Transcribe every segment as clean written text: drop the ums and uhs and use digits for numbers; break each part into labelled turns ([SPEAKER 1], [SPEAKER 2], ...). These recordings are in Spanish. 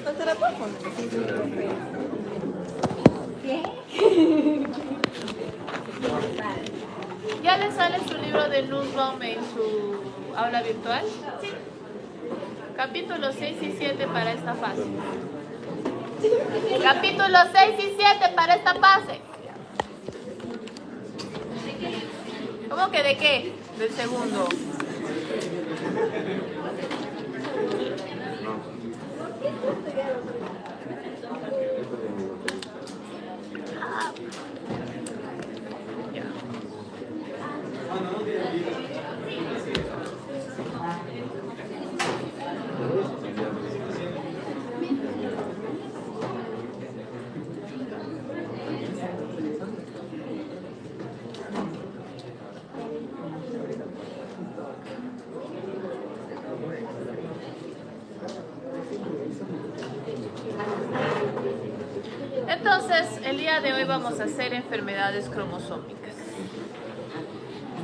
[SPEAKER 1] ¿No te la puedo poner? ¿Qué?
[SPEAKER 2] ¿Ya le sale su libro de Nussbaum en su aula virtual? Sí. Capítulos 6 y 7 para esta fase. Capítulos 6 y 7 para esta fase. ¿Cómo que de qué? Del segundo. Ya. Entonces, el día de hoy vamos a hacer enfermedades cromosómicas.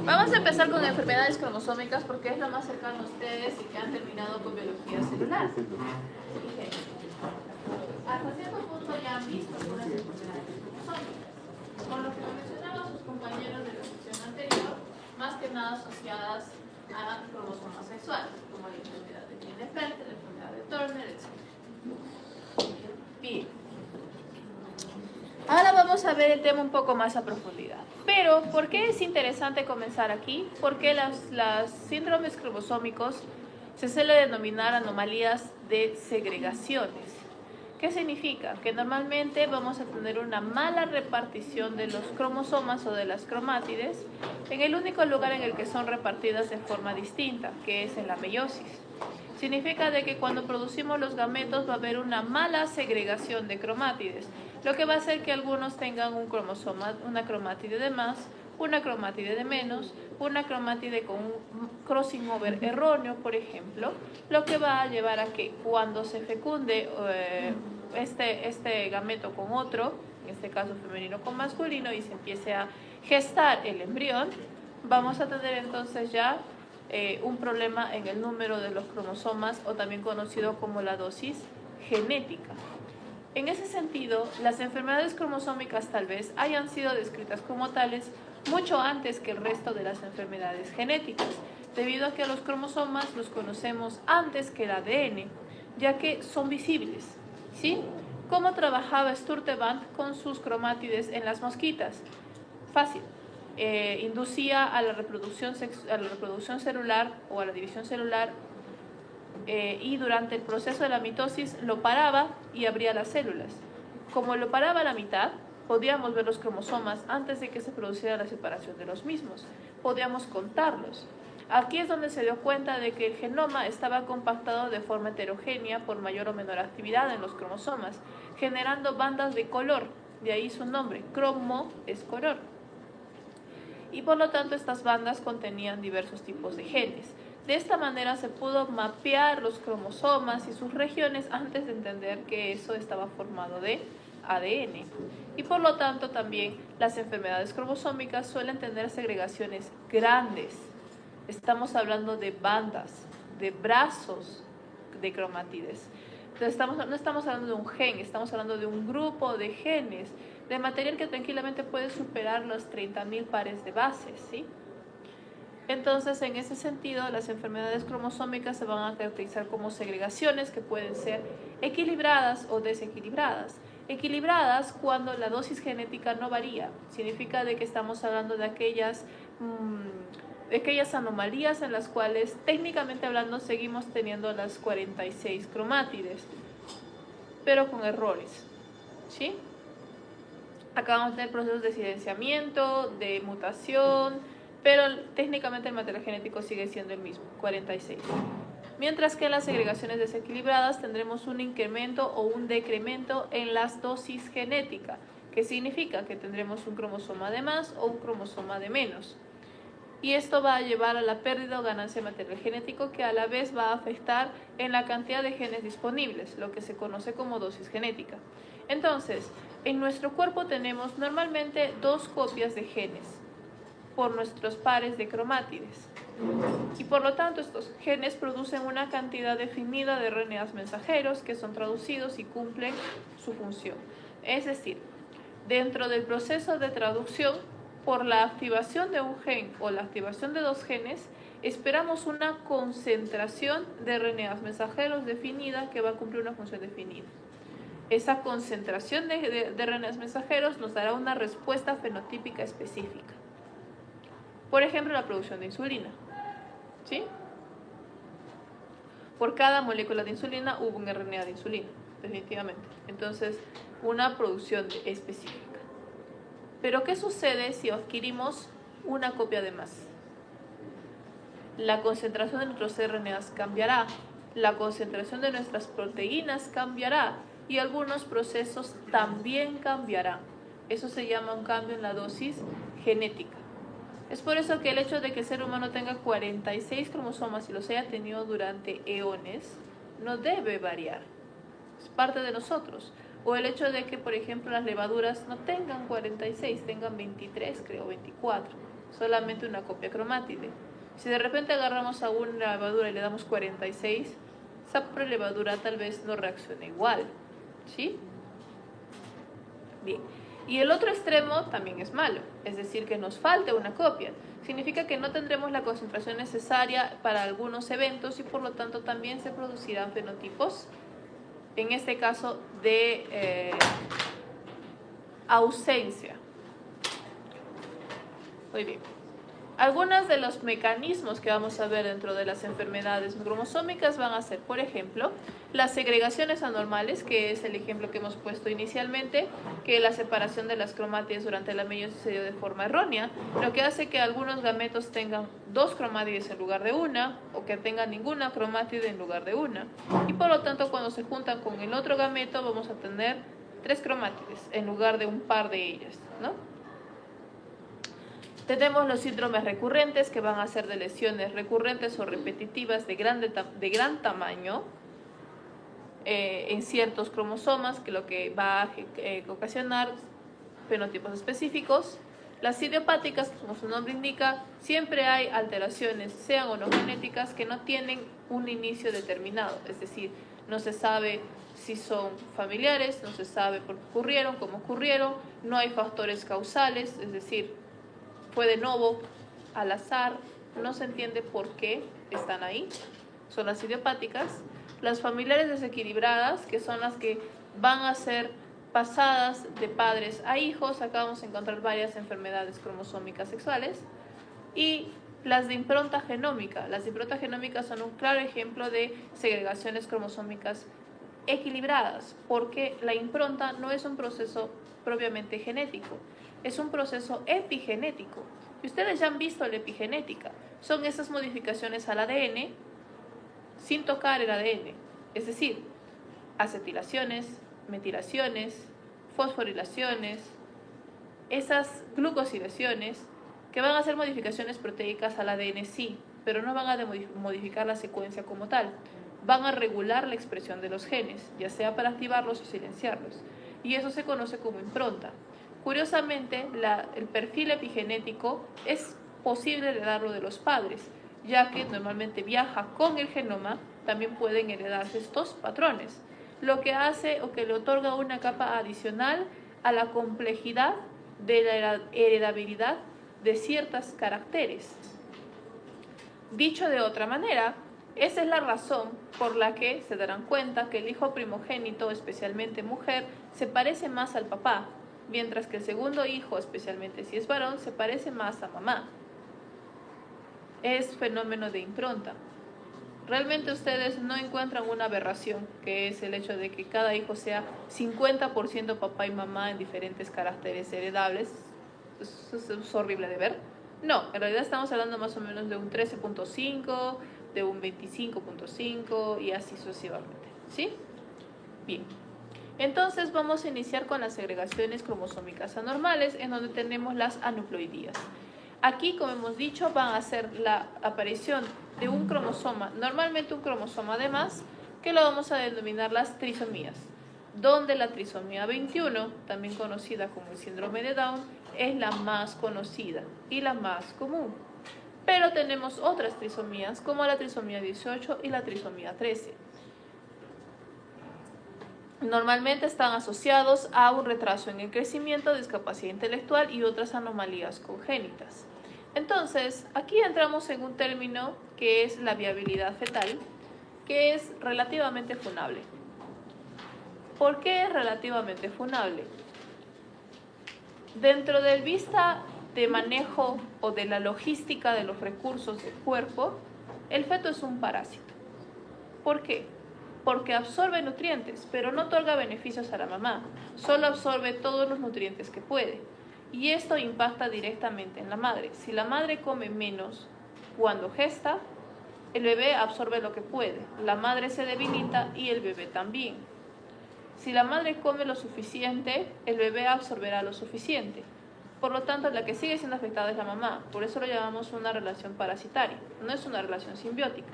[SPEAKER 2] Vamos a empezar con enfermedades cromosómicas porque es lo más cercano a ustedes y que han terminado con biología celular. Hasta cierto punto ya han visto algunas enfermedades cromosómicas. Con lo que mencionaban sus compañeros de la sección anterior, más que nada asociadas a cromosomas sexuales, como la enfermedad de Klinefelter, la enfermedad de Turner, etc. Bien. Ahora vamos a ver el tema un poco más a profundidad. Pero, ¿por qué es interesante comenzar aquí? Porque las síndromes cromosómicos se suele denominar anomalías de segregaciones. ¿Qué significa? Que normalmente vamos a tener una mala repartición de los cromosomas o de las cromátides en el único lugar en el que son repartidas de forma distinta, que es en la meiosis. Significa de que cuando producimos los gametos va a haber una mala segregación de cromátides, lo que va a hacer que algunos tengan un cromosoma, una cromátide de más, una cromátide de menos, una cromátide con un crossing over erróneo, por ejemplo, lo que va a llevar a que cuando se fecunde este gameto con otro, en este caso femenino con masculino, y se empiece a gestar el embrión, vamos a tener entonces ya un problema en el número de los cromosomas, o también conocido como la dosis genética. En ese sentido, las enfermedades cromosómicas tal vez hayan sido descritas como tales mucho antes que el resto de las enfermedades genéticas, debido a que los cromosomas los conocemos antes que el ADN, ya que son visibles, ¿sí? ¿Cómo trabajaba Sturtevant con sus cromátides en las mosquitas? Fácil. Inducía a la reproducción celular o a la división celular, y durante el proceso de la mitosis lo paraba y abría las células. Como lo paraba a la mitad, podíamos ver los cromosomas antes de que se produciera la separación de los mismos. Podíamos contarlos. Aquí es donde se dio cuenta de que el genoma estaba compactado de forma heterogénea por mayor o menor actividad en los cromosomas, generando bandas de color. De ahí su nombre, cromo es color. Y por lo tanto estas bandas contenían diversos tipos de genes. De esta manera se pudo mapear los cromosomas y sus regiones antes de entender que eso estaba formado de ADN. Y por lo tanto también las enfermedades cromosómicas suelen tener segregaciones grandes. Estamos hablando de bandas, de brazos de cromátides. Entonces no estamos hablando de un gen, estamos hablando de un grupo de genes, de material que tranquilamente puede superar los 30.000 pares de bases, ¿sí? Entonces, en ese sentido, las enfermedades cromosómicas se van a caracterizar como segregaciones que pueden ser equilibradas o desequilibradas. Equilibradas cuando la dosis genética no varía. Significa de que estamos hablando de aquellas anomalías en las cuales, técnicamente hablando, seguimos teniendo las 46 cromátides, pero con errores, ¿sí? Acá vamos a tener procesos de silenciamiento, de mutación, pero técnicamente el material genético sigue siendo el mismo, 46. mientras que en las segregaciones desequilibradas tendremos un incremento o un decremento en las dosis genética, que significa que tendremos un cromosoma de más o un cromosoma de menos. Y esto va a llevar a la pérdida o ganancia de material genético, que a la vez va a afectar en la cantidad de genes disponibles, lo que se conoce como dosis genética. Entonces, en nuestro cuerpo tenemos normalmente 2 copias de genes por nuestros pares de cromátides. Y por lo tanto, estos genes producen una cantidad definida de RNAs mensajeros que son traducidos y cumplen su función. Es decir, dentro del proceso de traducción, por la activación de un gen o la activación de 2 genes, esperamos una concentración de RNAs mensajeros definida que va a cumplir una función definida. Esa concentración de RNAs mensajeros nos dará una respuesta fenotípica específica. Por ejemplo, la producción de insulina. ¿Sí? Por cada molécula de insulina hubo un RNA de insulina, definitivamente. Entonces, una producción específica. Pero, ¿qué sucede si adquirimos una copia de más? La concentración de nuestros RNAs cambiará, la concentración de nuestras proteínas cambiará y algunos procesos también cambiarán. Eso se llama un cambio en la dosis genética. Es por eso que el hecho de que el ser humano tenga 46 cromosomas y los haya tenido durante eones no debe variar. Es parte de nosotros. O el hecho de que, por ejemplo, las levaduras no tengan 46, tengan 23, creo, 24. Solamente una copia cromátide. Si de repente agarramos a una levadura y le damos 46, esa levadura tal vez no reaccione igual. ¿Sí? Bien. Y el otro extremo también es malo, es decir, que nos falte una copia. Significa que no tendremos la concentración necesaria para algunos eventos y por lo tanto también se producirán fenotipos, en este caso de ausencia. Muy bien. Algunos de los mecanismos que vamos a ver dentro de las enfermedades cromosómicas van a ser, por ejemplo, las segregaciones anormales, que es el ejemplo que hemos puesto inicialmente, que la separación de las cromátides durante la meiosis se dio de forma errónea, lo que hace que algunos gametos tengan 2 cromátides en lugar de una, o que tengan ninguna cromátide en lugar de una. Y por lo tanto, cuando se juntan con el otro gameto, vamos a tener 3 cromátides en lugar de un par de ellas, ¿no? Tenemos los síndromes recurrentes, que van a ser de lesiones recurrentes o repetitivas de gran tamaño en ciertos cromosomas, que lo que va a ocasionar fenotipos específicos. Las idiopáticas, como su nombre indica, siempre hay alteraciones, sean o no genéticas, que no tienen un inicio determinado, es decir, no se sabe si son familiares, no se sabe por qué ocurrieron, cómo ocurrieron, no hay factores causales, es decir, fue de novo, al azar, no se entiende por qué están ahí. Son las idiopáticas. Las familiares desequilibradas, que son las que van a ser pasadas de padres a hijos. Acá vamos a encontrar varias enfermedades cromosómicas sexuales. Y las de impronta genómica. Las de impronta genómica son un claro ejemplo de segregaciones cromosómicas equilibradas, porque la impronta no es un proceso propiamente genético, es un proceso epigenético. Y ustedes ya han visto la epigenética. Son esas modificaciones al ADN sin tocar el ADN. Es decir, acetilaciones, metilaciones, fosforilaciones, esas glucosilaciones que van a hacer modificaciones proteicas al ADN, sí, pero no van a modificar la secuencia como tal. Van a regular la expresión de los genes, ya sea para activarlos o silenciarlos. Y eso se conoce como impronta. Curiosamente, el perfil epigenético es posible heredarlo de los padres, ya que normalmente viaja con el genoma, también pueden heredarse estos patrones, lo que hace o que le otorga una capa adicional a la complejidad de la heredabilidad de ciertos caracteres. Dicho de otra manera, esa es la razón por la que se darán cuenta que el hijo primogénito, especialmente mujer, se parece más al papá, mientras que el segundo hijo, especialmente si es varón, se parece más a mamá. Es fenómeno de impronta. Realmente ustedes no encuentran una aberración, que es el hecho de que cada hijo sea 50% papá y mamá en diferentes caracteres heredables. Es horrible de ver. No, en realidad estamos hablando más o menos de un 13.5, de un 25.5 y así sucesivamente, ¿sí? Bien. Entonces vamos a iniciar con las segregaciones cromosómicas anormales, en donde tenemos las aneuploidías. Aquí, como hemos dicho, van a ser la aparición de un cromosoma, normalmente un cromosoma de más, que lo vamos a denominar las trisomías, donde la trisomía 21, también conocida como el síndrome de Down, es la más conocida y la más común. Pero tenemos otras trisomías, como la trisomía 18 y la trisomía 13. Normalmente están asociados a un retraso en el crecimiento, discapacidad intelectual y otras anomalías congénitas. Entonces, aquí entramos en un término que es la viabilidad fetal, que es relativamente funable. ¿Por qué es relativamente funable? Dentro del vista de manejo o de la logística de los recursos del cuerpo, el feto es un parásito. ¿Por qué? Porque absorbe nutrientes, pero no otorga beneficios a la mamá, solo absorbe todos los nutrientes que puede. Y esto impacta directamente en la madre. Si la madre come menos cuando gesta, el bebé absorbe lo que puede, la madre se debilita y el bebé también. Si la madre come lo suficiente, el bebé absorberá lo suficiente. Por lo tanto, la que sigue siendo afectada es la mamá. Por eso lo llamamos una relación parasitaria, no es una relación simbiótica.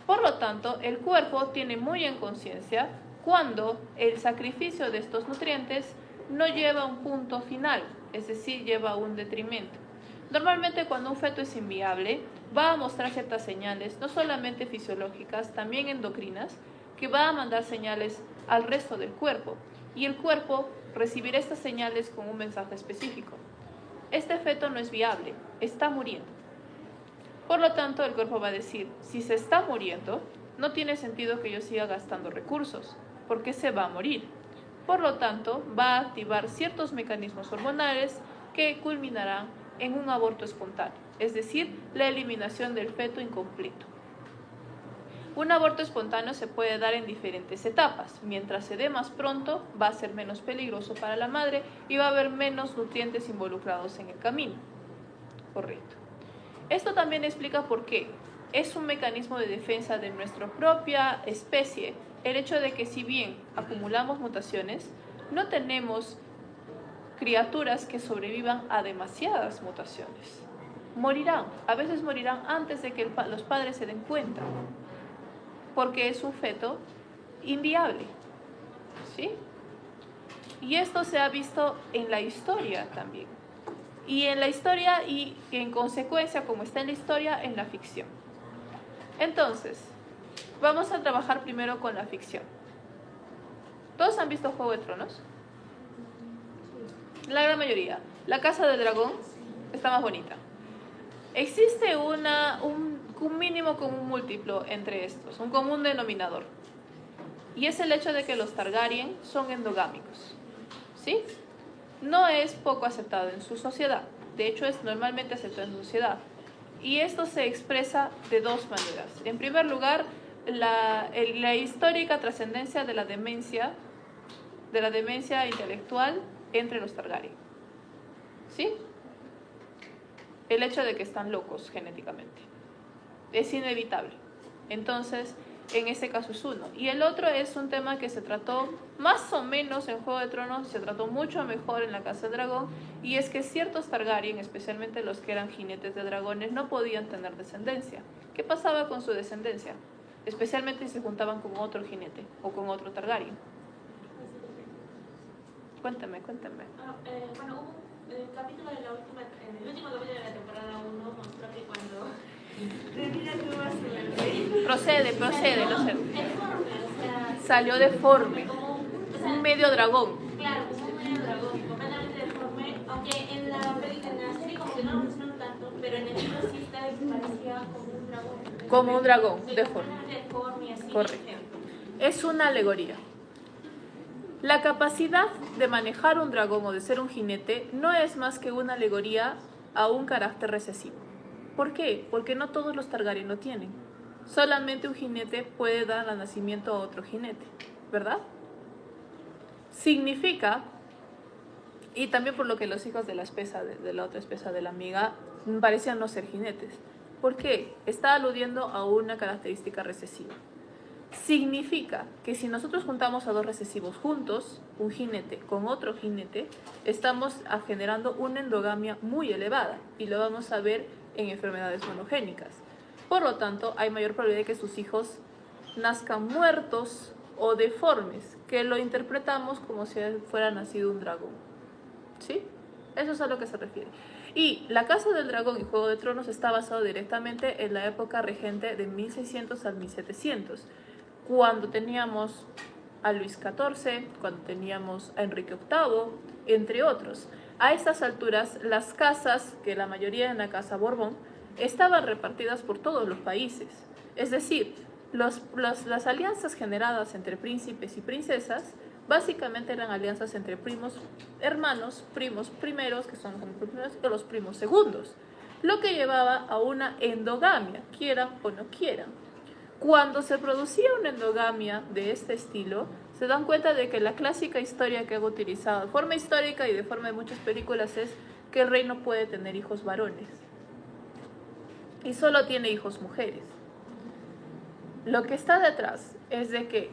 [SPEAKER 2] Por lo tanto, el cuerpo tiene muy en conciencia cuando el sacrificio de estos nutrientes no lleva a un punto final, es decir, lleva a un detrimento. Normalmente cuando un feto es inviable, va a mostrar ciertas señales, no solamente fisiológicas, también endocrinas, que va a mandar señales al resto del cuerpo. Y el cuerpo recibirá estas señales con un mensaje específico. Este feto no es viable, está muriendo. Por lo tanto, el cuerpo va a decir, si se está muriendo, no tiene sentido que yo siga gastando recursos, porque se va a morir. Por lo tanto, va a activar ciertos mecanismos hormonales que culminarán en un aborto espontáneo, es decir, la eliminación del feto incompleto. Un aborto espontáneo se puede dar en diferentes etapas. Mientras se dé más pronto, va a ser menos peligroso para la madre y va a haber menos nutrientes involucrados en el camino. Correcto. Esto también explica por qué. Es un mecanismo de defensa de nuestra propia especie, el hecho de que si bien acumulamos mutaciones, no tenemos criaturas que sobrevivan a demasiadas mutaciones. Morirán, a veces morirán antes de que los padres se den cuenta, porque es un feto inviable, ¿sí? Y esto se ha visto en la historia también. Y en la historia y en consecuencia, como está en la historia, en la ficción. Entonces, vamos a trabajar primero con la ficción. ¿Todos han visto Juego de Tronos? La gran mayoría. La Casa del Dragón está más bonita. Existe un mínimo común múltiplo entre estos, un común denominador. Y es el hecho de que los Targaryen son endogámicos. ¿Sí? No es poco aceptado en su sociedad. De hecho, es normalmente aceptado en su sociedad. Y esto se expresa de dos maneras. En primer lugar, la histórica trascendencia de la demencia intelectual entre los Targaryen. ¿Sí? El hecho de que están locos genéticamente. Es inevitable. Entonces, en este caso es uno. Y el otro es un tema que se trató más o menos en Juego de Tronos, se trató mucho mejor en la Casa del Dragón, y es que ciertos Targaryen, especialmente los que eran jinetes de dragones, no podían tener descendencia. ¿Qué pasaba con su descendencia? Especialmente si se juntaban con otro jinete o con otro Targaryen. Cuéntame.
[SPEAKER 1] Bueno, hubo el capítulo de la última, en el último capítulo de la temporada 1 mostró que cuando Rhaenyra tuvo a su bebé,
[SPEAKER 2] Procede,
[SPEAKER 1] deforme, o sea,
[SPEAKER 2] salió deforme,
[SPEAKER 1] o sea,
[SPEAKER 2] un medio dragón.
[SPEAKER 1] claro, como un medio dragón, completamente deforme, aunque en la serie como que no lo mencionaron tanto, pero en el libro sí está que parecía como un dragón.
[SPEAKER 2] Como un dragón,
[SPEAKER 1] Sí,
[SPEAKER 2] deforme.
[SPEAKER 1] completamente deforme y así.
[SPEAKER 2] Correcto. Es una alegoría. La capacidad de manejar un dragón o de ser un jinete no es más que una alegoría a un carácter recesivo. ¿Por qué? Porque no todos los Targaryen lo tienen. Solamente un jinete puede dar al nacimiento a otro jinete, ¿verdad? Significa, y también por lo que los hijos de la espesa, de la otra espesa de la amiga, parecían no ser jinetes. ¿Por qué? Está aludiendo a una característica recesiva. Significa que si nosotros juntamos a dos recesivos juntos, un jinete con otro jinete, estamos generando una endogamia muy elevada y lo vamos a ver en enfermedades monogénicas. Por lo tanto, hay mayor probabilidad de que sus hijos nazcan muertos o deformes, que lo interpretamos como si fuera nacido un dragón. ¿Sí? Eso es a lo que se refiere. Y La Casa del Dragón y Juego de Tronos está basado directamente en la época regente de 1600 al 1700, cuando teníamos a Luis XIV, cuando teníamos a Enrique VIII, entre otros. A estas alturas, las casas, que la mayoría en la Casa Borbón, estaban repartidas por todos los países. Es decir, las alianzas generadas entre príncipes y princesas básicamente eran alianzas entre primos hermanos, primos primeros, que son los primeros, y los primos segundos, lo que llevaba a una endogamia, quieran o no quieran. Cuando se producía una endogamia de este estilo, se dan cuenta de que la clásica historia que han utilizado de forma histórica y de forma de muchas películas es que el rey no puede tener hijos varones y solo tiene hijos mujeres. Lo que está detrás es de que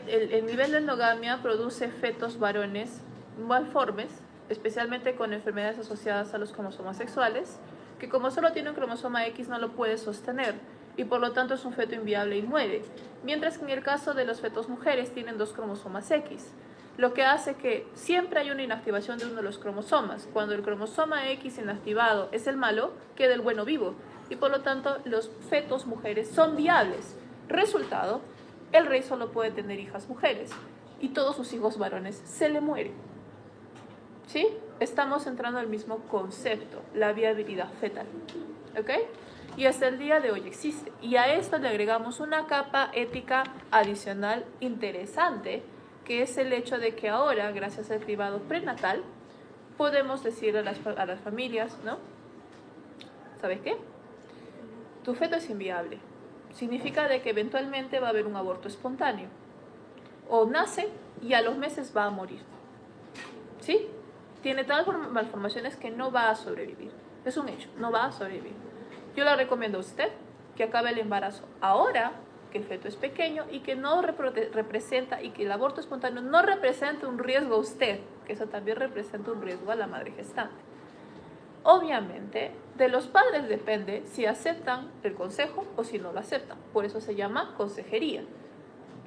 [SPEAKER 2] el nivel de endogamia produce fetos varones malformes, especialmente con enfermedades asociadas a los cromosomas sexuales, que como solo tiene un cromosoma X no lo puede sostener y por lo tanto es un feto inviable y muere. Mientras que en el caso de los fetos mujeres tienen 2 cromosomas X, lo que hace que siempre hay una inactivación de uno de los cromosomas. Cuando el cromosoma X inactivado es el malo, queda el bueno vivo y por lo tanto los fetos mujeres son viables. Resultado, el rey solo puede tener hijas mujeres y todos sus hijos varones se le mueren. ¿Sí? Estamos entrando al mismo concepto, la viabilidad fetal. ¿Ok? Y hasta el día de hoy existe. Y a esto le agregamos una capa ética adicional interesante, que es el hecho de que ahora, gracias al cribado prenatal, podemos decirle a las familias, ¿no? ¿Sabes qué? Tu feto es inviable. Significa de que eventualmente va a haber un aborto espontáneo. O nace y a los meses va a morir. ¿Sí? Tiene tal malformaciones que no va a sobrevivir. Es un hecho, no va a sobrevivir. Yo le recomiendo a usted que acabe el embarazo ahora, que el feto es pequeño y que no representa, y que el aborto espontáneo no representa un riesgo a usted, que eso también representa un riesgo a la madre gestante. Obviamente, de los padres depende si aceptan el consejo o si no lo aceptan. Por eso se llama consejería.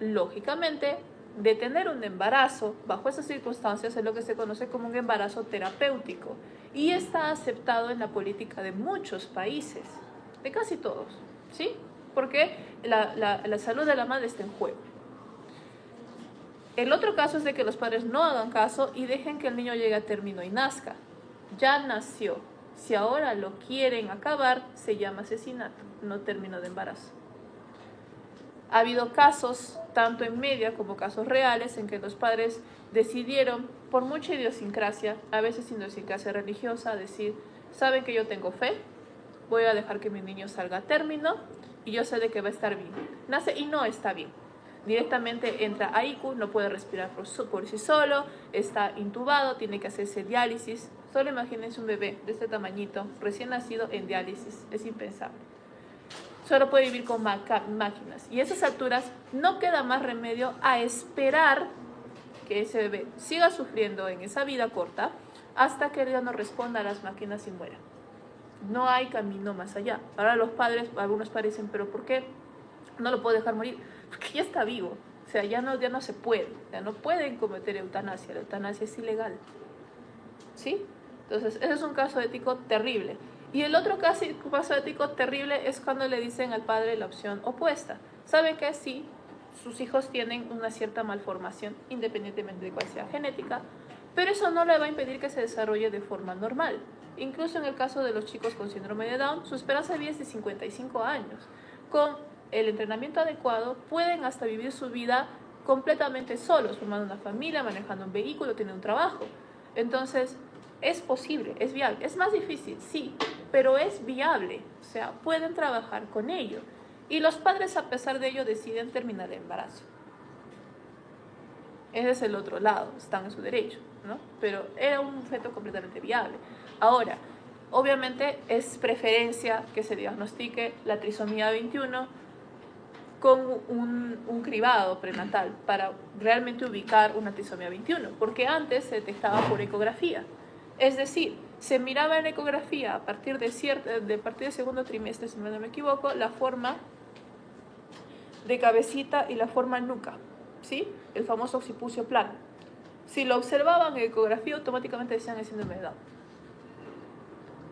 [SPEAKER 2] Lógicamente, detener un embarazo bajo esas circunstancias es lo que se conoce como un embarazo terapéutico y está aceptado en la política de muchos países, de casi todos, ¿sí? Porque la salud de la madre está en juego. El otro caso es de que los padres no hagan caso y dejen que el niño llegue a término y nazca. Ya nació. Si ahora lo quieren acabar, se llama asesinato, no término de embarazo. Ha habido casos, tanto en media como casos reales, en que los padres decidieron, por mucha idiosincrasia, a veces idiosincrasia religiosa, decir, saben que yo tengo fe, voy a dejar que mi niño salga a término y yo sé de que va a estar bien. Nace y no está bien. Directamente entra a ICU, no puede respirar por sí solo, está intubado, tiene que hacerse diálisis. Solo imagínense un bebé de este tamañito, recién nacido en diálisis, es impensable. Solo puede vivir con máquinas. Y a esas alturas no queda más remedio a esperar que ese bebé siga sufriendo en esa vida corta hasta que ya no responda a las máquinas y muera. No hay camino más allá. Ahora algunos padres dicen, ¿pero por qué no lo puedo dejar morir? Porque ya está vivo. O sea, ya no se puede. Ya no pueden cometer eutanasia. La eutanasia es ilegal. ¿Sí? Entonces, ese es un caso ético terrible. Y el otro caso ético terrible es cuando le dicen al padre la opción opuesta. ¿Sabe que sí, sus hijos tienen una cierta malformación, independientemente de cuál sea genética, pero eso no le va a impedir que se desarrolle de forma normal? Incluso en el caso de los chicos con síndrome de Down, su esperanza de vida es de 55 años. Con el entrenamiento adecuado, pueden hasta vivir su vida completamente solos, formando una familia, manejando un vehículo, teniendo un trabajo. Entonces, es posible, es viable. Es más difícil, sí, pero es viable. O sea, pueden trabajar con ello. Y los padres, a pesar de ello, deciden terminar el embarazo. Ese es el otro lado, están en su derecho, ¿no? Pero era un feto completamente viable. Ahora, Obviamente es preferencia que se diagnostique la trisomía 21 con un cribado prenatal para realmente ubicar una trisomía 21, porque antes se detectaba por ecografía. Es decir, se miraba en ecografía a partir del segundo trimestre, si no me equivoco, la forma de cabecita y la forma nuca, ¿sí? El famoso occipucio plano. Si lo observaban en ecografía, automáticamente decían el síndrome de Down.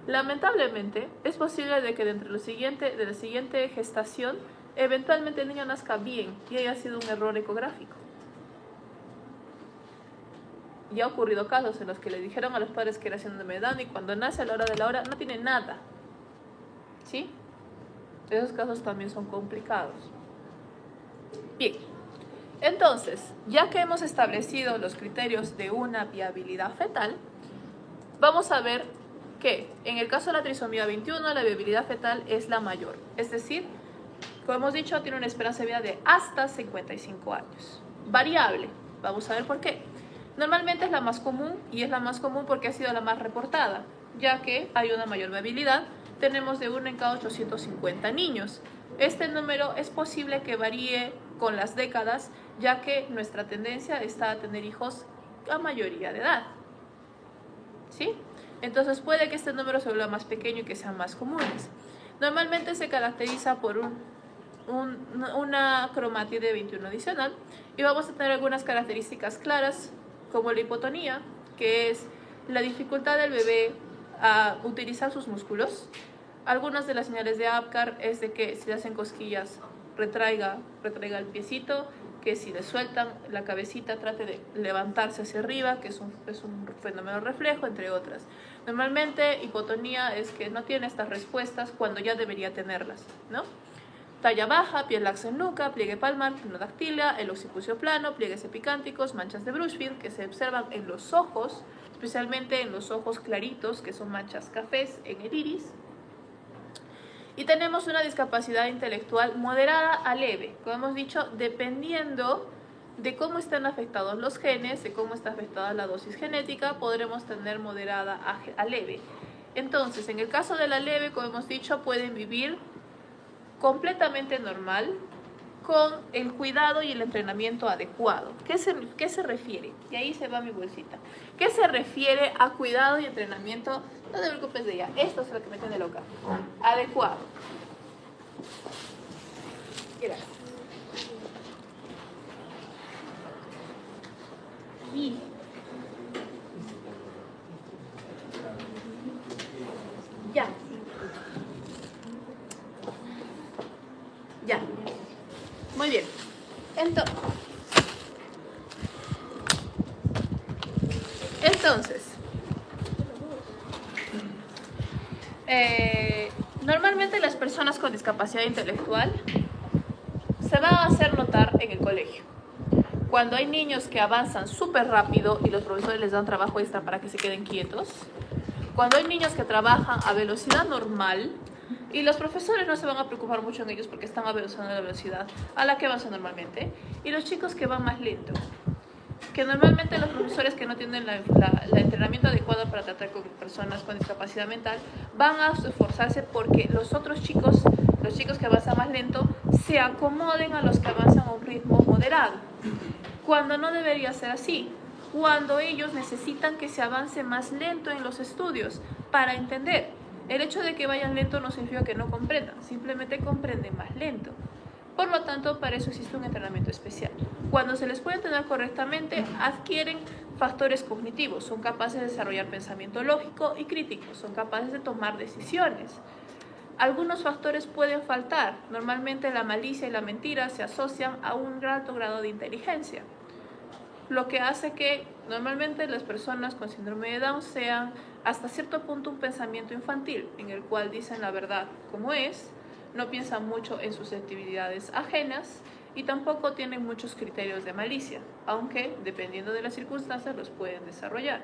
[SPEAKER 2] Lamentablemente, es posible de que de la siguiente gestación, eventualmente el niño nazca bien y haya sido un error ecográfico. Ya ha ocurrido casos en los que le dijeron a los padres que era síndrome de Down y cuando nace a la hora de la hora no tiene nada. ¿Sí? Esos casos también son complicados. Bien, entonces, ya que hemos establecido los criterios de una viabilidad fetal, vamos a ver que en el caso de la trisomía 21 la viabilidad fetal es la mayor. Es decir, como hemos dicho, tiene una esperanza de vida de hasta 55 años. Variable, vamos a ver por qué. Normalmente es la más común y es la más común porque ha sido la más reportada, ya que hay una mayor viabilidad. Tenemos de 1 en cada 850 niños. Este número es posible que varíe con las décadas, ya que nuestra tendencia está a tener hijos a mayoría de edad. ¿Sí? Entonces puede que este número se vuelva más pequeño y que sean más comunes. Normalmente se caracteriza por una cromátide 21 adicional y vamos a tener algunas características claras como la hipotonía, que es la dificultad del bebé a utilizar sus músculos. Algunas de las señales de Apgar es de que si le hacen cosquillas retraiga el piecito, que si le sueltan la cabecita trate de levantarse hacia arriba, que es un fenómeno reflejo, entre otras. Normalmente hipotonía es que no tiene estas respuestas cuando ya debería tenerlas, ¿no? Talla baja, piel laxa en nuca, pliegue palmar, clinodactilia, el occipucio plano, pliegues epicánticos, manchas de Brushfield que se observan en los ojos, especialmente en los ojos claritos, que son manchas cafés en el iris. Y tenemos una discapacidad intelectual moderada a leve, como hemos dicho, dependiendo de cómo están afectados los genes, de cómo está afectada la dosis genética, podremos tener moderada a leve. Entonces, en el caso de la leve, como hemos dicho, pueden vivir completamente normal con el cuidado y el entrenamiento adecuado. ¿Qué se refiere? Y ahí se va mi bolsita. ¿Qué se refiere a cuidado y entrenamiento? No te preocupes de ella, esto es lo que me tiene loca. Adecuado. Mira. Y ya. Ya. Muy bien. Entonces, normalmente las personas con discapacidad intelectual se van a hacer notar en el colegio. Cuando hay niños que avanzan súper rápido y los profesores les dan trabajo extra para que se queden quietos. Cuando hay niños que trabajan a velocidad normal y los profesores no se van a preocupar mucho en ellos porque están avanzando a la velocidad a la que avanzan normalmente. Y los chicos que van más lento. Que normalmente los profesores que no tienen el entrenamiento adecuado para tratar con personas con discapacidad mental van a esforzarse porque los otros chicos, los chicos que avanzan más lento, se acomoden a los que avanzan a un ritmo moderado. Cuando no debería ser así. Cuando ellos necesitan que se avance más lento en los estudios para entender. El hecho de que vayan lento no significa que no comprendan, simplemente comprenden más lento. Por lo tanto, para eso existe un entrenamiento especial. Cuando se les puede entrenar correctamente, adquieren factores cognitivos, son capaces de desarrollar pensamiento lógico y crítico, son capaces de tomar decisiones. Algunos factores pueden faltar. Normalmente la malicia y la mentira se asocian a un alto grado de inteligencia, lo que hace que normalmente las personas con síndrome de Down sean hasta cierto punto un pensamiento infantil, en el cual dicen la verdad como es, no piensan mucho en susceptibilidades ajenas y tampoco tienen muchos criterios de malicia, aunque dependiendo de las circunstancias los pueden desarrollar.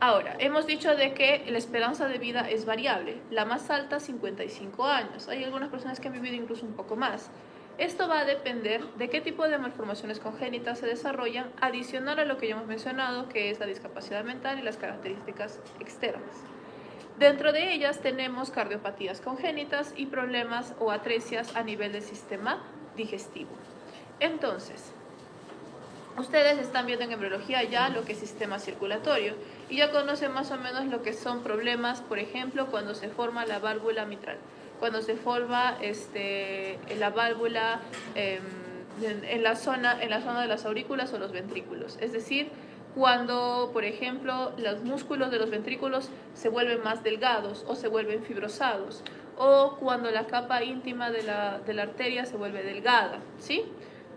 [SPEAKER 2] Ahora, hemos dicho de que la esperanza de vida es variable, la más alta 55 años, hay algunas personas que han vivido incluso un poco más. Esto va a depender de qué tipo de malformaciones congénitas se desarrollan, adicional a lo que ya hemos mencionado, que es la discapacidad mental y las características externas. Dentro de ellas tenemos cardiopatías congénitas y problemas o atresias a nivel del sistema digestivo. Entonces, ustedes están viendo en embriología ya lo que es sistema circulatorio y ya conocen más o menos lo que son problemas, por ejemplo, cuando se forma la válvula mitral, cuando se forma la válvula en la zona de las aurículas o los ventrículos. Es decir, cuando, por ejemplo, los músculos de los ventrículos se vuelven más delgados o se vuelven fibrosados, o cuando la capa íntima de la arteria se vuelve delgada, ¿sí?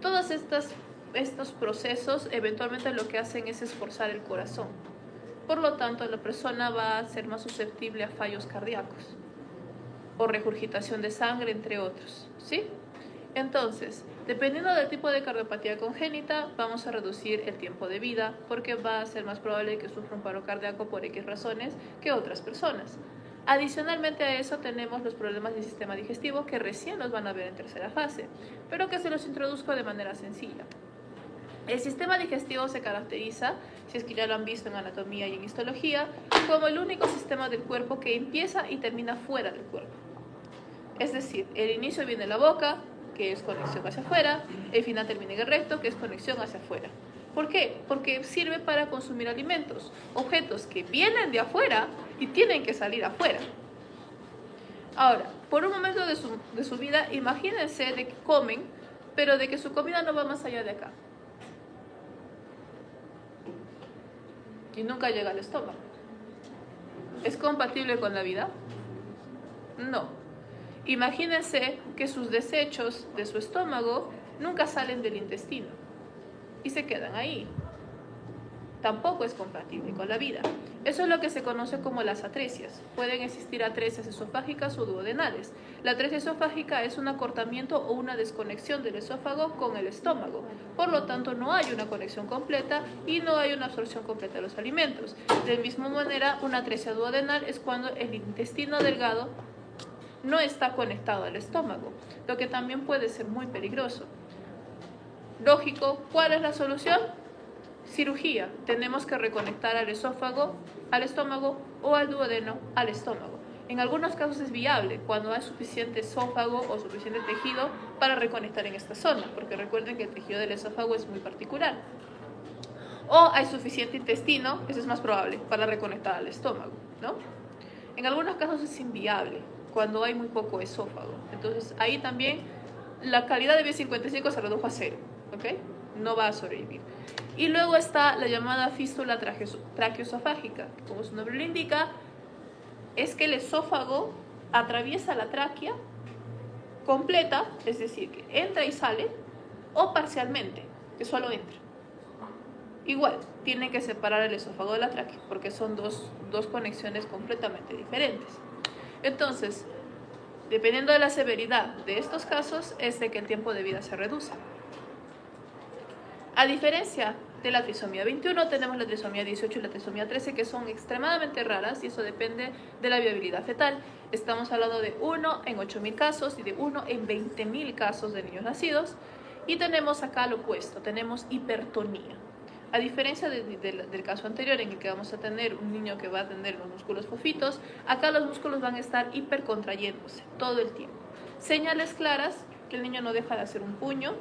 [SPEAKER 2] Todos estos procesos eventualmente lo que hacen es esforzar el corazón. Por lo tanto, la persona va a ser más susceptible a fallos cardíacos o regurgitación de sangre, entre otros, ¿sí? Entonces, dependiendo del tipo de cardiopatía congénita, vamos a reducir el tiempo de vida porque va a ser más probable que sufra un paro cardíaco por X razones que otras personas. Adicionalmente a eso tenemos los problemas del sistema digestivo que recién los van a ver en tercera fase, pero que se los introduzco de manera sencilla. El sistema digestivo se caracteriza, si es que ya lo han visto en anatomía y en histología, como el único sistema del cuerpo que empieza y termina fuera del cuerpo. Es decir, el inicio viene en la boca, que es conexión hacia afuera, el final termina en el recto, que es conexión hacia afuera. ¿Por qué? Porque sirve para consumir alimentos, objetos que vienen de afuera y tienen que salir afuera. Ahora, por un momento de su vida, imagínense de que comen, pero de que su comida no va más allá de acá. Y nunca llega al estómago. ¿Es compatible con la vida? No. Imagínense que sus desechos de su estómago nunca salen del intestino y se quedan ahí. Tampoco es compatible con la vida. Eso es lo que se conoce como las atresias. Pueden existir atresias esofágicas o duodenales. La atresia esofágica es un acortamiento o una desconexión del esófago con el estómago. Por lo tanto, no hay una conexión completa y no hay una absorción completa de los alimentos. De la misma manera, una atresia duodenal es cuando el intestino delgado no está conectado al estómago, lo que también puede ser muy peligroso. Lógico, ¿cuál es la solución? Cirugía. Tenemos que reconectar al esófago al estómago o al duodeno al estómago. En algunos casos es viable cuando hay suficiente esófago o suficiente tejido para reconectar en esta zona, porque recuerden que el tejido del esófago es muy particular. O hay suficiente intestino, eso es más probable, para reconectar al estómago, ¿no? En algunos casos es inviable cuando hay muy poco esófago. Entonces ahí también la calidad de B55 se redujo a 0, ¿ok? No va a sobrevivir. Y luego está la llamada fístula traqueoesofágica, que como su nombre lo indica, es que el esófago atraviesa la tráquea completa, es decir, que entra y sale, o parcialmente, que solo entra. Igual, tienen que separar el esófago de la tráquea, porque son dos conexiones completamente diferentes. Entonces, dependiendo de la severidad de estos casos, es de que el tiempo de vida se reduce. A diferencia de la trisomía 21, tenemos la trisomía 18 y la trisomía 13, que son extremadamente raras y eso depende de la viabilidad fetal. Estamos hablando de 1 en 8.000 casos y de 1 en 20.000 casos de niños nacidos. Y tenemos acá lo opuesto, tenemos hipertonía. A diferencia del caso anterior en el que vamos a tener un niño que va a tener los músculos fofitos, acá los músculos van a estar hipercontrayéndose todo el tiempo. Señales claras que el niño no deja de hacer un puño.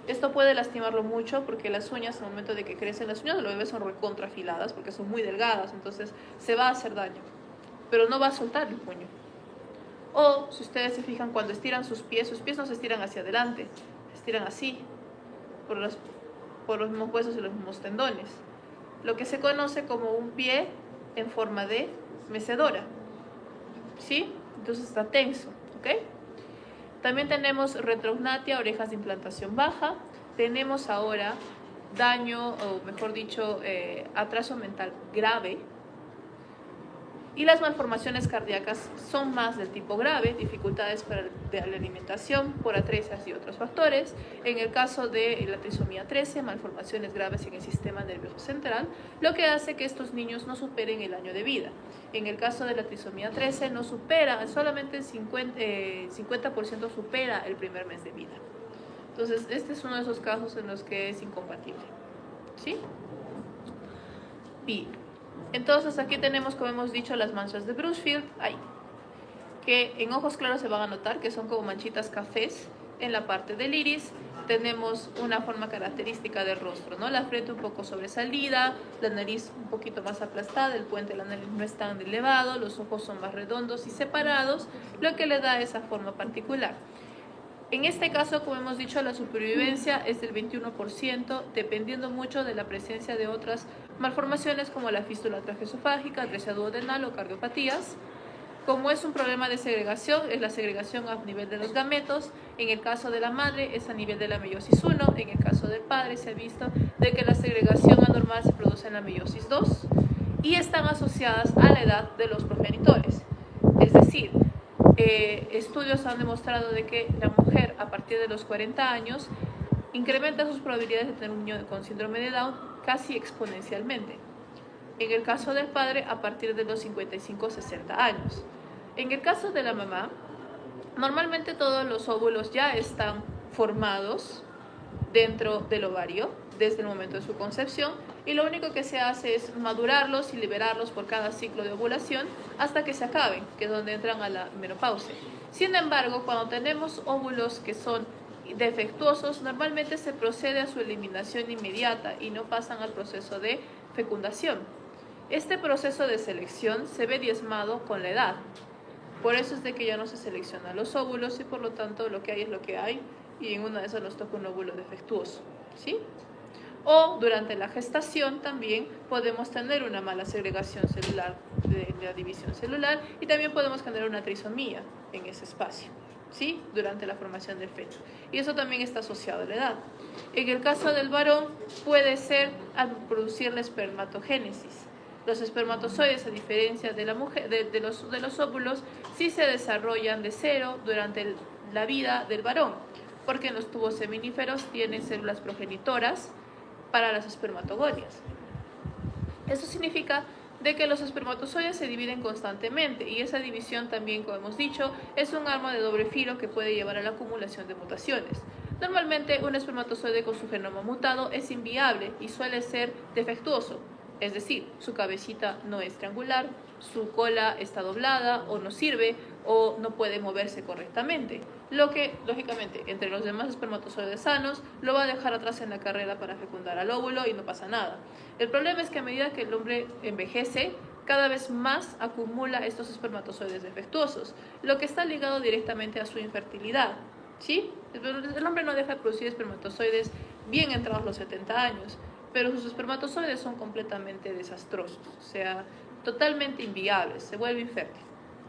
[SPEAKER 2] Esto puede lastimarlo mucho porque las uñas, en el momento de que crecen las uñas de los bebés son recontrafiladas porque son muy delgadas, entonces se va a hacer daño, pero no va a soltar el puño. O, si ustedes se fijan, cuando estiran sus pies no se estiran hacia adelante, se estiran así, por los mismos huesos y los mismos tendones, lo que se conoce como un pie en forma de mecedora, ¿sí? Entonces está tenso, ¿ok? También tenemos retrognatia, orejas de implantación baja. Tenemos ahora daño, o mejor dicho, atraso mental grave. Y las malformaciones cardíacas son más del tipo grave, dificultades para la alimentación por atresias y otros factores. En el caso de la trisomía 13, malformaciones graves en el sistema nervioso central, lo que hace que estos niños no superen el año de vida. En el caso de la trisomía 13, no supera, solamente el 50% supera el primer mes de vida. Entonces, este es uno de esos casos en los que es incompatible. ¿Sí? Bien. Entonces, aquí tenemos, como hemos dicho, las manchas de Brushfield. Ahí. Que en ojos claros se van a notar que son como manchitas cafés en la parte del iris. Tenemos una forma característica del rostro, ¿no? La frente un poco sobresalida, la nariz un poquito más aplastada, el puente de la nariz no es tan elevado, los ojos son más redondos y separados, lo que le da esa forma particular. En este caso, como hemos dicho, la supervivencia es del 21%, dependiendo mucho de la presencia de otras malformaciones como la fístula trajeosofágica, atresia duodenal o cardiopatías. Como es un problema de segregación, es la segregación a nivel de los gametos. En el caso de la madre es a nivel de la meiosis 1. En el caso del padre se ha visto de que la segregación anormal se produce en la meiosis 2 y están asociadas a la edad de los progenitores. Es decir, estudios han demostrado de que la mujer a partir de los 40 años incrementa sus probabilidades de tener un niño con síndrome de Down casi exponencialmente. En el caso del padre, a partir de los 55 o 60 años. En el caso de la mamá, normalmente todos los óvulos ya están formados dentro del ovario desde el momento de su concepción y lo único que se hace es madurarlos y liberarlos por cada ciclo de ovulación hasta que se acaben, que es donde entran a la menopausia. Sin embargo, cuando tenemos óvulos que son defectuosos, normalmente se procede a su eliminación inmediata y no pasan al proceso de fecundación. Este proceso de selección se ve diezmado con la edad. Por eso es de que ya no se seleccionan los óvulos y por lo tanto lo que hay es lo que hay y en una de esas nos toca un óvulo defectuoso, ¿sí? O durante la gestación también podemos tener una mala segregación celular de la división celular y también podemos generar una trisomía en ese espacio, ¿sí? Durante la formación del feto. Y eso también está asociado a la edad. En el caso del varón puede ser al producir la espermatogénesis. Los espermatozoides, a diferencia de la mujer, de los óvulos, sí se desarrollan de cero durante la vida del varón, porque en los tubos seminíferos tienen células progenitoras para las espermatogonias. Eso significa de que los espermatozoides se dividen constantemente y esa división también, como hemos dicho, es un arma de doble filo que puede llevar a la acumulación de mutaciones. Normalmente un espermatozoide con su genoma mutado es inviable y suele ser defectuoso. Es decir, su cabecita no es triangular, su cola está doblada o no sirve o no puede moverse correctamente. Lo que, lógicamente, entre los demás espermatozoides sanos, lo va a dejar atrás en la carrera para fecundar al óvulo y no pasa nada. El problema es que a medida que el hombre envejece, cada vez más acumula estos espermatozoides defectuosos, lo que está ligado directamente a su infertilidad. ¿Sí? El hombre no deja de producir espermatozoides bien entrados los 70 años. Pero sus espermatozoides son completamente desastrosos, o sea, totalmente inviables, se vuelve infértil,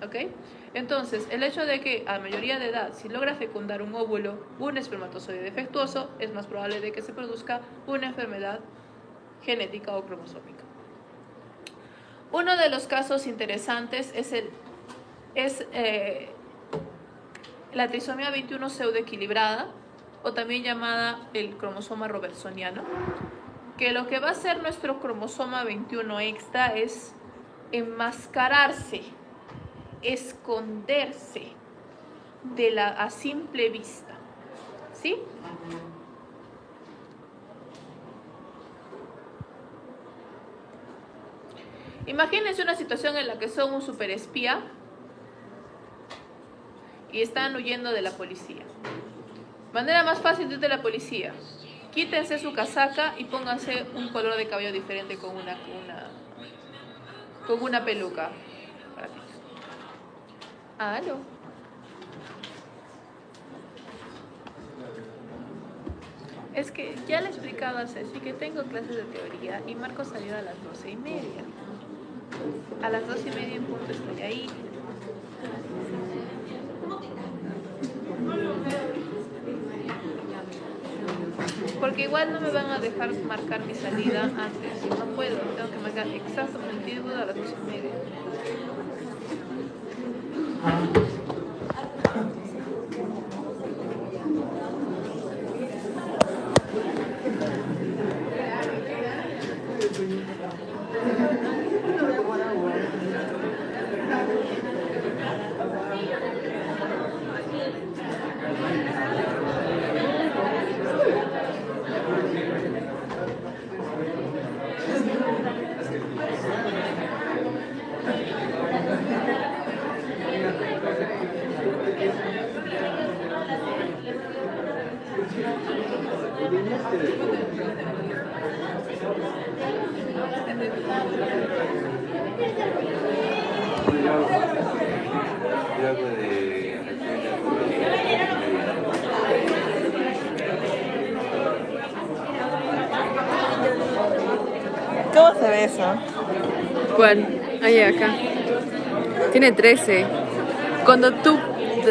[SPEAKER 2] ¿ok? Entonces, el hecho de que a mayoría de edad, si logra fecundar un óvulo, un espermatozoide defectuoso, es más probable de que se produzca una enfermedad genética o cromosómica. Uno de los casos interesantes es la trisomía 21 pseudoequilibrada, o también llamada el cromosoma robertsoniano, que lo que va a hacer nuestro cromosoma 21 extra es enmascararse, esconderse a simple vista, ¿sí? Imagínense una situación en la que son un superespía y están huyendo de la policía. Manera más fácil de ir de la policía: quítense su casaca y pónganse un color de cabello diferente con una peluca. ¿Aló? Es que ya le he explicado a Ceci que tengo clases de teoría y Marco salió a las 12:30. A las 12:30 en punto estoy ahí. Porque igual no me van a dejar marcar mi salida antes. No puedo, tengo que marcar exactamente a las 12:30.
[SPEAKER 3] ¿Cómo se ve eso?
[SPEAKER 4] ¿Cuál? Ahí, acá. Tiene 13. Cuando tú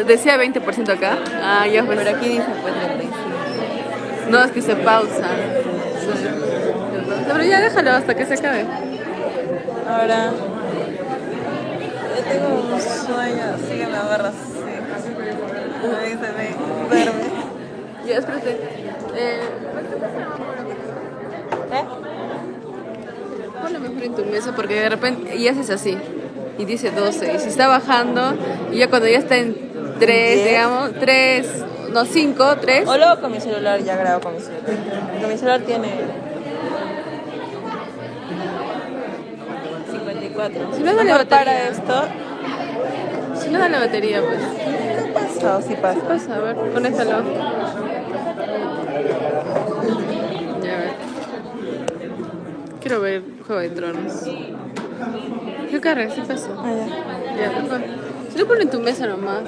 [SPEAKER 4] decía 20% acá. Ah, ya pues.
[SPEAKER 3] Pero aquí dice pues 35.
[SPEAKER 4] No, es que se pausa. Sí. Pero ya déjalo hasta que se acabe.
[SPEAKER 3] Ahora, yo tengo un sueño así que me agarra así. Me dice, duerme.
[SPEAKER 4] Ya, espérate. Ponlo mejor en tu mesa porque de repente y haces así. Y dice 12. Y si está bajando, y ya cuando ya está en 3,
[SPEAKER 3] 10.
[SPEAKER 4] digamos, 3, no, 5, 3.
[SPEAKER 3] O luego con mi celular, ya grabo con mi celular. Porque mi celular tiene 54.
[SPEAKER 4] Si no da la
[SPEAKER 3] Mejor para
[SPEAKER 4] batería.
[SPEAKER 3] esto.
[SPEAKER 4] Si no da la batería, pues.
[SPEAKER 3] ¿Qué pasa? ¿O sí pasa?
[SPEAKER 4] ¿Qué pasa? A ver, conéctalo. Ya, a ver. Quiero ver Juego de Tronos. ¿Qué carga? ¿Qué pasa?
[SPEAKER 3] Ah, ya.
[SPEAKER 4] Ya, mejor. Si lo pones en tu mesa nomás.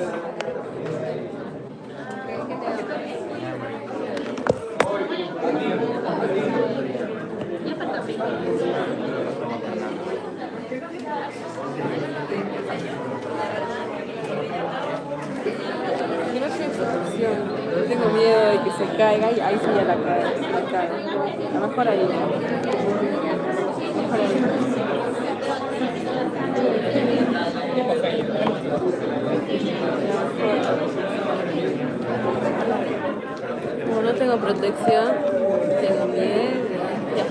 [SPEAKER 4] Yo no tengo protección. Tengo miedo de que se caiga y ahí sí ya la cae. A lo mejor ahí. Mejor ahí. Como no tengo protección, tengo miedo. Ya.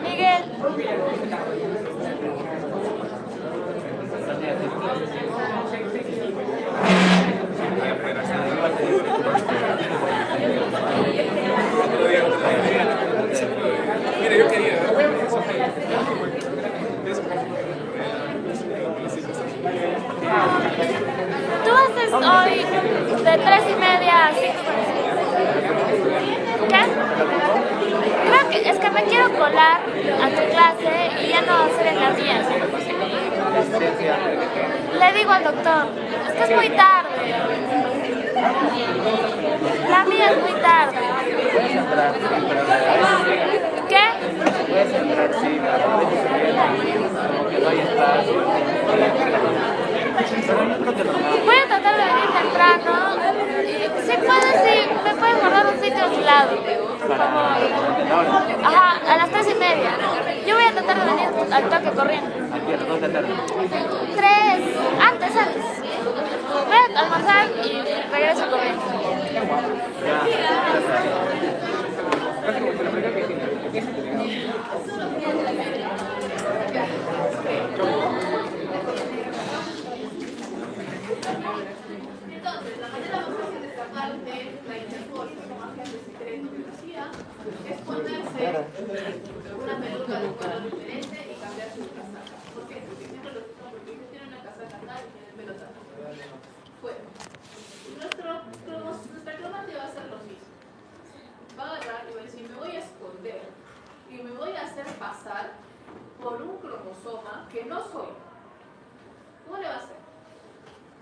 [SPEAKER 1] Miguel. Tú haces hoy de 3:30 a 5. ¿Qué? Creo que es que me quiero colar a tu clase y ya no hacer en la mía. Le digo al doctor, es que es muy tarde. La mía es muy tarde. ¿Qué?
[SPEAKER 5] Puedes entrar, sí, pero no hay espacio. Ajá, a las 3:30. Yo voy a tratar de venir al toque corriendo.
[SPEAKER 6] Aquí a las 2 de la tarde.
[SPEAKER 5] 3, antes. Voy a almorzar y regreso corriendo.
[SPEAKER 2] Entonces, la manera más fácil de escapar de la Interpol como agente secreto de la CIA es ponerse una peluca de color diferente y cambiar su casaca. ¿Por qué? Porque siempre lo usan porque ellos tienen una casaca tal y tienen el pelo tal. Bueno, nuestra cromante va a hacer lo mismo. Va a agarrar y va a decir, me voy a esconder y me voy a hacer pasar por un cromosoma que no soy. ¿Cómo le va a hacer?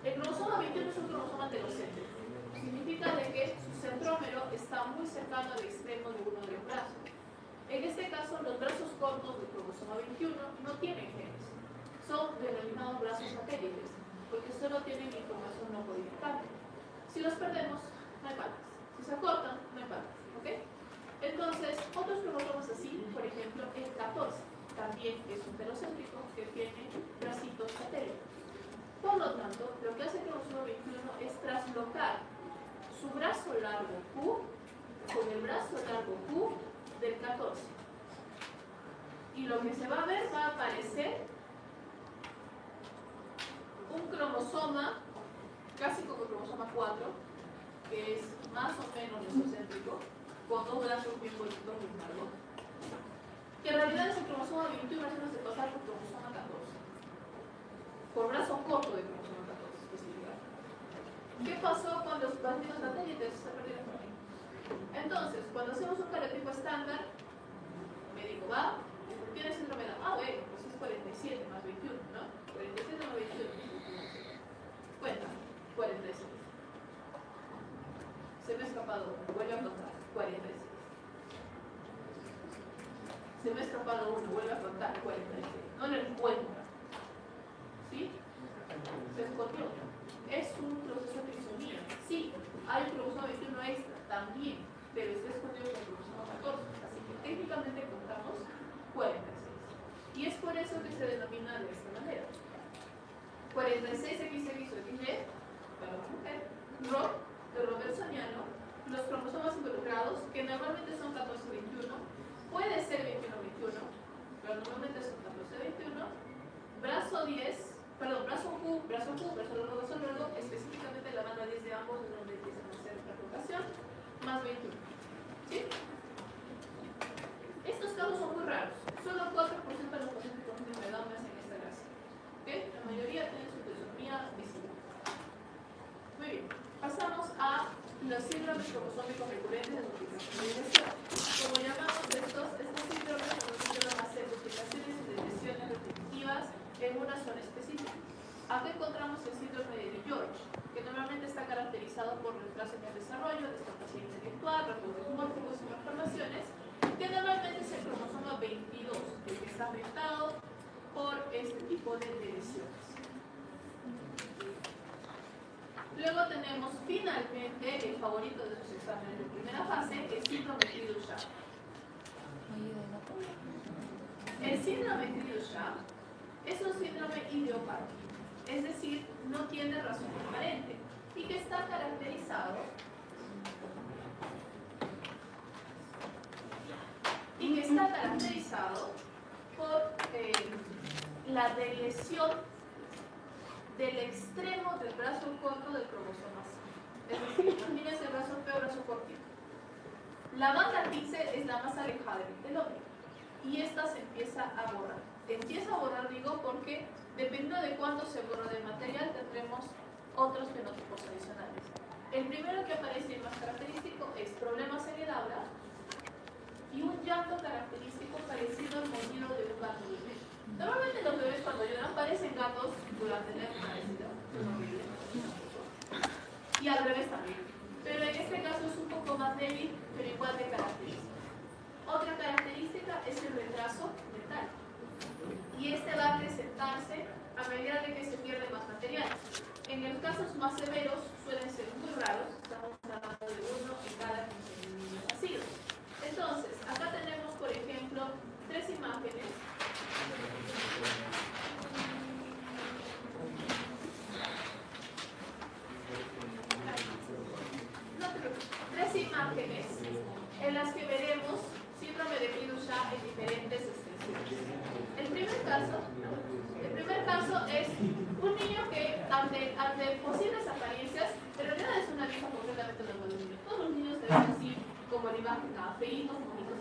[SPEAKER 2] El cromosoma 21 es un cromosoma telocéntrico. Significa de que su centrómero está muy cercano al extremo de uno de los brazos. En este caso, los brazos cortos del cromosoma 21 no tienen genes. Son denominados brazos satélites, porque solo tienen información no codificable. Si los perdemos, no hay faltas. Si se acortan, no hay faltas. ¿Ok? Entonces, otros cromosomas así, por ejemplo, el 14, también es un telocéntrico que tiene bracitos satélites. Por lo tanto, lo que hace el cromosoma 21 es traslocar su brazo largo Q con el brazo largo Q del 14. Y lo que se va a ver va a aparecer un cromosoma, casi como el cromosoma 4, que es más o menos mesocéntrico, con dos brazos bien bonitos, muy largos, que en realidad es el cromosoma 21 haciéndose pasar por cromosoma 14. Por brazo corto de cromosoma 14 específicamente. ¿Qué pasó con los bracitos satélites? Se perdieron por ahí. Entonces, cuando hacemos un calotipo estándar, el médico va, tiene síndrome de Down. Bueno, pues es 47 más 21, ¿no? 47 más 21. Cuenta, 46. Se me ha escapado uno, vuelve a contar, 46. Se me ha escapado uno, vuelve a contar, 46. No le encuentro. ¿Sí? Se escondió. Es un proceso de trisomía. Sí, hay un cromosoma 21 extra también, pero está escondido con el cromosoma 14. Así que técnicamente contamos 46. Y es por eso que se denomina de esta manera. 46XXY para la mujer, ROT de robertsoniano, los cromosomas involucrados, que normalmente son 14-21, puede ser 21-21, pero normalmente son 14-21, brazo 10. Perdón, brazo Q, brazo largo, específicamente la banda 10 de ambos es donde empiezan a hacer la rotación, más 21. ¿Sí? Estos casos son muy raros. Solo 4% de los pacientes con síndrome de Down hacen esta gracia. ¿Okay? La mayoría tienen su trisomía visible. Muy bien. Pasamos a los síndromes cromosómicos recurrentes de duplicación y lesión. Como llamamos estos síndromes van a ser duplicaciones y lesiones repetitivas en una zona específica. Acá encontramos el síndrome de George, que normalmente está caracterizado por retraso en el desarrollo, discapacidad intelectual, rasgos dismórficos y malformaciones, que normalmente es el cromosoma 22, el que está afectado por este tipo de lesiones. Luego tenemos finalmente el favorito de sus exámenes de primera fase, el síndrome Cleidus-Sham. El síndrome Cleidus-Sham es un síndrome idiopático, es decir, no tiene razón aparente y que está caracterizado por la delesión del extremo del brazo corto del cromosoma 5. Es decir, imagínense el brazo feo, brazo cortito. La banda píxel es la más alejada del telómero y esta se empieza a borrar. Empieza a borrar, digo, porque dependiendo de cuánto se borra de material, tendremos otros fenotipos adicionales. El primero que aparece y más característico es problemas en el habla y un llanto característico parecido al maullido de un gato bebé. Normalmente los bebés cuando lloran parecen gatos durante la época de vida. Y al revés también. Pero en este caso es un poco más débil, pero igual de característica. Otra característica es el retraso mental. Y este va a acrecentarse a medida de que se pierde más material. En los casos más severos suelen ser muy raros, estamos hablando de 1 en cada 15.000 niños nacidos. ante posibles apariencias, en realidad es una vista completamente normal de un niño. Todos los niños se ven así, como la imagen, feitos, bonitos,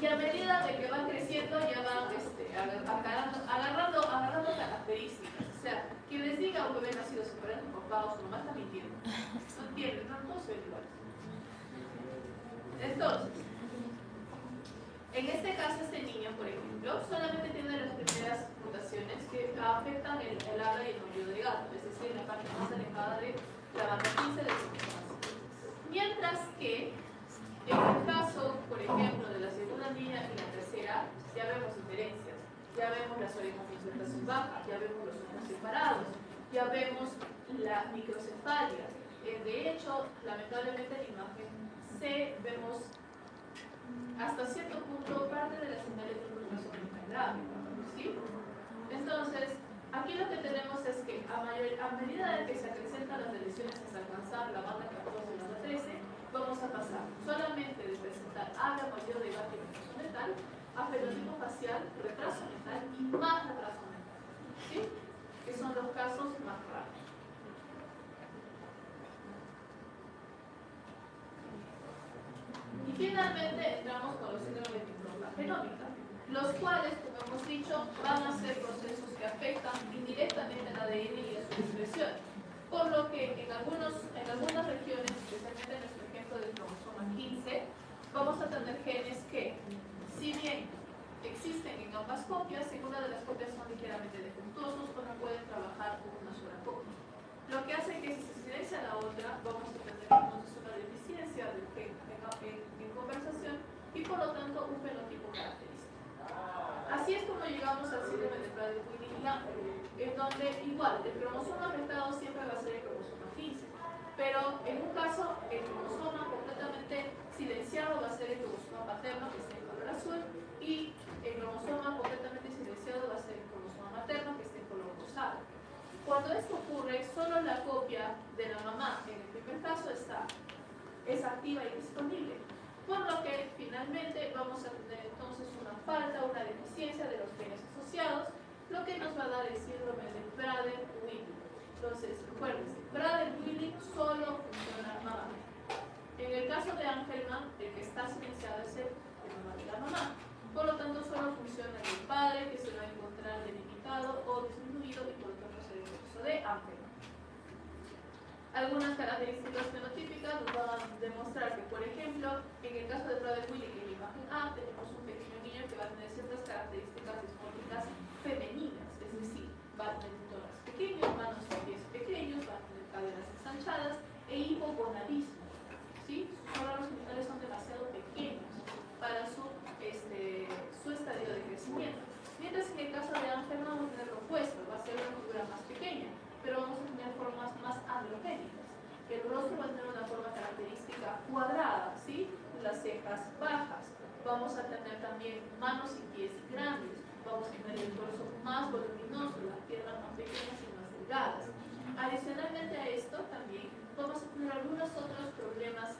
[SPEAKER 2] y a medida de que van creciendo ya van agarrando características. O sea, quien les diga un bebé nacido sin su papá o su mamá está mintiendo. No entienden, no se ven iguales. Entonces, en este caso este niño, por ejemplo, solamente tiene las primeras mutaciones que afectan el habla y el oído de gato, es decir, la parte más alejada de la banda 15 del sistema. Mientras que en el caso, por ejemplo, de la segunda niña y la tercera, ya vemos diferencias. Ya vemos las orejas con insertación baja, ya vemos los ojos separados, ya vemos la microcefalia. De hecho, lamentablemente en la imagen C vemos hasta cierto punto parte de las señales de un retraso mental grave, ¿sí? Entonces, aquí lo que tenemos es que a medida de que se acrecentan las lesiones hasta alcanzar la banda 14 y la banda 13, vamos a pasar solamente de presentar habla, mayor de gato y retraso mental a fenotipo facial, retraso mental y más retraso mental, ¿sí? Que son los casos más raros. Y finalmente entramos con los síndromes de displasia genómica, los cuales, como hemos dicho, van a ser procesos que afectan indirectamente al ADN y a su expresión. Por lo que en algunas regiones, especialmente en nuestro ejemplo del cromosoma 15, vamos a tener genes que, si bien existen en ambas copias, en una de las copias son ligeramente defectuosos o no pueden trabajar con una sola copia. Lo que hace que si se silencia la otra, vamos a tener entonces una deficiencia del gen en conversación y por lo tanto un fenotipo característico. Así es como llegamos al síndrome de Prader-Willi y Lambert, en donde igual el cromosoma afectado siempre va a ser el cromosoma 15, pero en un caso el cromosoma completamente silenciado va a ser el cromosoma paterno, que está en color azul, y el cromosoma completamente silenciado va a ser el cromosoma materno, que está en color rosado. Cuando esto ocurre, solo la copia de la mamá en el primer caso es activa y disponible, por lo que finalmente vamos a tener entonces una falta, una deficiencia de los genes asociados, lo que nos va a dar el síndrome de Prader-Willi. Entonces, recuérdense, Prader-Willi solo funciona mamá. En el caso de Angelman, el que está silenciado es el mamá de la mamá. Por lo tanto, solo funciona el padre, que se va a encontrar delimitado o disminuido y por lo tanto será el proceso de Angelman. Algunas características fenotípicas nos van a demostrar que, por ejemplo, en el caso de Prader-Willi, en la imagen A, tenemos un pequeño niño que va a tener ciertas características dismórficas femeninas, es decir, va a tener tórax pequeño, manos y pies pequeños, va a tener caderas ensanchadas e hipogonadismo, ¿sí? Sus órganos genitales son demasiado pequeños para su estadio de crecimiento. Mientras que en el caso de Angelman vamos a tener lo opuesto, va a ser una figura más pequeña, pero vamos a tener formas más androgénicas. El rostro va a tener una forma característica cuadrada, ¿sí? Las cejas bajas. Vamos a tener también manos y pies grandes. Vamos a tener el torso más voluminoso, las piernas más pequeñas y más delgadas. Adicionalmente a esto también vamos a tener algunos otros problemas,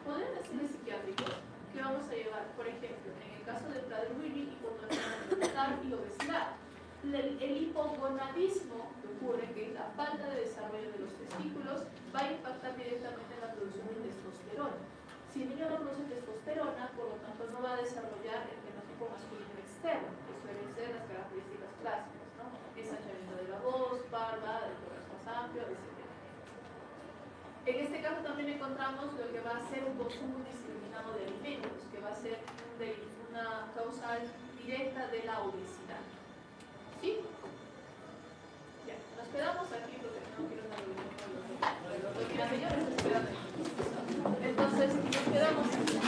[SPEAKER 2] podrían decirle psiquiátricos, que vamos a llevar, por ejemplo, en el caso de Prader-Willi, hipotonía mental y obesidad. El hipogonadismo que ocurre, que es la falta de desarrollo de los testículos, va a impactar directamente en la producción de testosterona. Si el niño no produce testosterona, por lo tanto no va a desarrollar el fenotipo masculino externo, que suelen ser las características clásicas, ¿no? Ensanchamiento de la voz, barba, el tórax más amplio, etc. En este caso también encontramos lo que va a ser un consumo indiscriminado de alimentos, que va a ser una causal directa de la obesidad. ¿Sí? Ya, nos quedamos aquí porque no quiero una reunión con los señores. Entonces, nos quedamos aquí.